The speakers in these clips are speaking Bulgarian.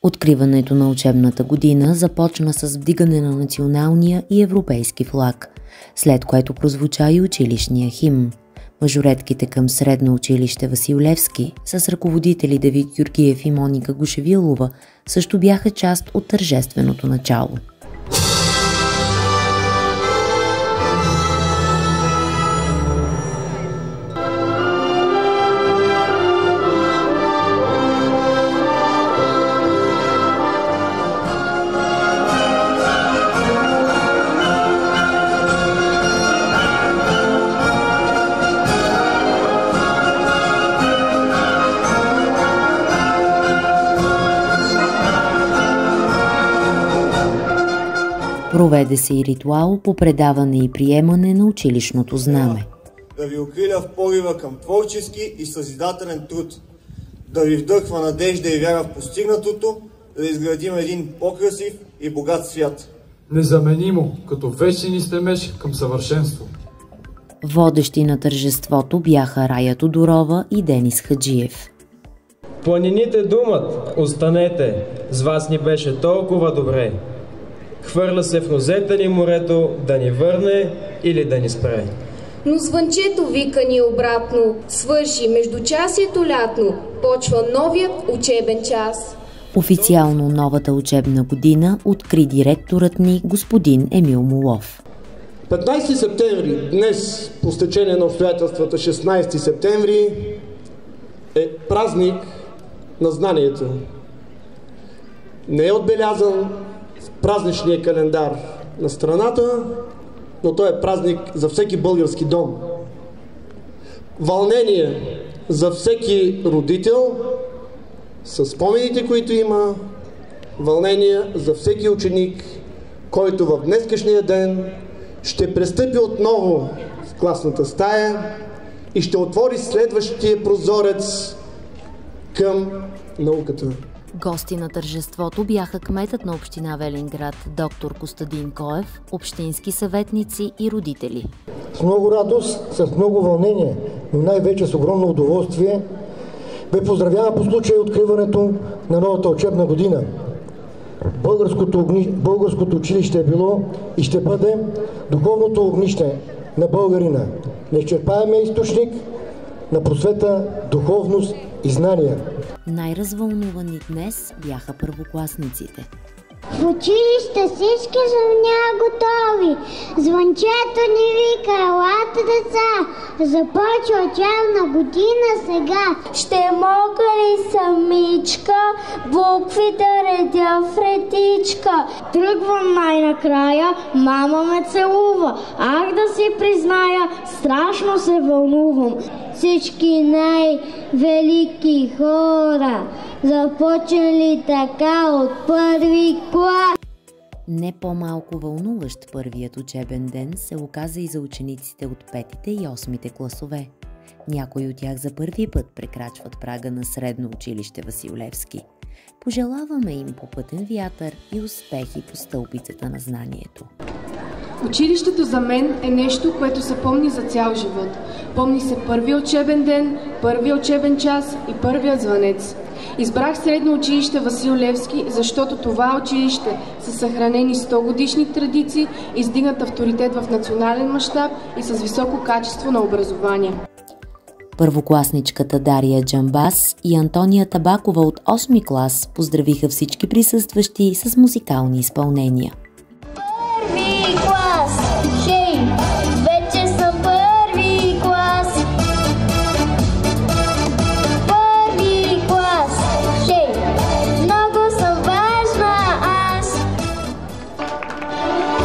Откриването на учебната година започна с вдигане на националния и европейски флаг, след което прозвуча и училищния химн. Мажоретките към Средно училище Васил Левски с ръководители Давид Георгиев и Моника Гушевилова също бяха част от тържественото начало. Проведе се и ритуал по предаване и приемане на училищното знаме. Да ви окриля в порива към творчески и съзидателен труд, да ви вдъхва надежда и вяра в постигнатото, да изградим един по-красив и богат свят. Незаменимо, като вечен стремеж към съвършенство. Водещи на тържеството бяха Рая Тодорова и Денис Хаджиев. Планините думат: останете, с вас ни беше толкова добре. Хвърля се в нозете ни морето, да ни върне или да ни спре. Но звънчето вика ни обратно, свърши междучасието лятно, почва новият учебен час. Официално новата учебна година откри директорът ни господин Емил Молов. 15 септември, днес по стечение на обстоятелствата 16 септември, е празник на знанието. Не е отбелязан в празничния календар на страната, но той е празник за всеки български дом. Вълнение за всеки родител с спомените, които има, вълнение за всеки ученик, който в днескашния ден ще престъпи отново в класната стая и ще отвори следващия прозорец към науката. Гости на тържеството бяха кметът на община Велинград доктор Костадин Коев, общински съветници и родители. С много радост, с много вълнение, но най-вече с огромно удоволствие поздравява по случай откриването на новата учебна година. Българското училище е било и ще бъде духовното огнище на българина. Неизчерпаемия източник на просвета, духовност и знания. Най-развълнувани днес бяха първокласниците. В училище всички са готови. Звънчето ни вика: елате деца, започва учебна година сега. Ще мога ли самичка букви да редя в редичка? Тръгвам най-накрая, мама ме целува. Ах, да си призная, страшно се вълнувам. Всички най-велики хора започнали така от първи клас. Не по-малко вълнуващ първият учебен ден се оказа и за учениците от 5-те и 8-те класове. Някои от тях за първи път прекрачват прага на Средно училище Васил Левски. Пожелаваме им попътен вятър и успехи по стълбицата на знанието. Училището за мен е нещо, което се помни за цял живот. Помни се първия учебен ден, първия учебен час и първият звънец. Избрах Средно училище Васил Левски, защото това училище са съхранени 100-годишни традиции, издигнат авторитет в национален мащаб и с високо качество на образование. Първокласничката Дария Джамбас и Антония Табакова от 8-ми клас поздравиха всички присъстващи с музикални изпълнения. Първи клас! Хей! Вече съм първи клас! Първи клас! Хей! Много съм важна аз!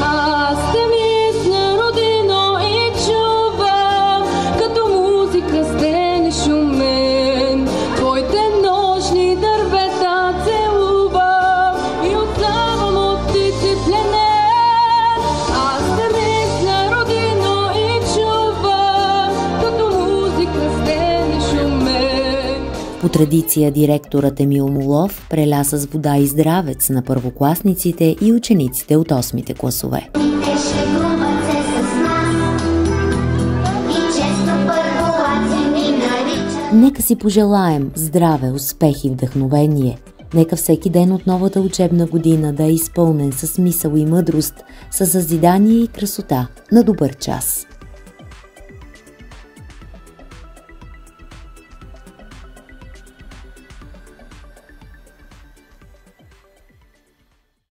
Аз те мисля, родино, и чувам, като музика стенеш у мен. Твоите нощни дървета целувам и оставам от птици пленен. Аз те мисля, родино, и чувам, като музика стенеш у мен. По традиция директорът Емил Молов преля с вода и здравец на първокласниците и учениците от 8-те класове. Нека си пожелаем здраве, успех и вдъхновение. Нека всеки ден от новата учебна година да е изпълнен с мисъл и мъдрост, с съзидание и красота на добър час.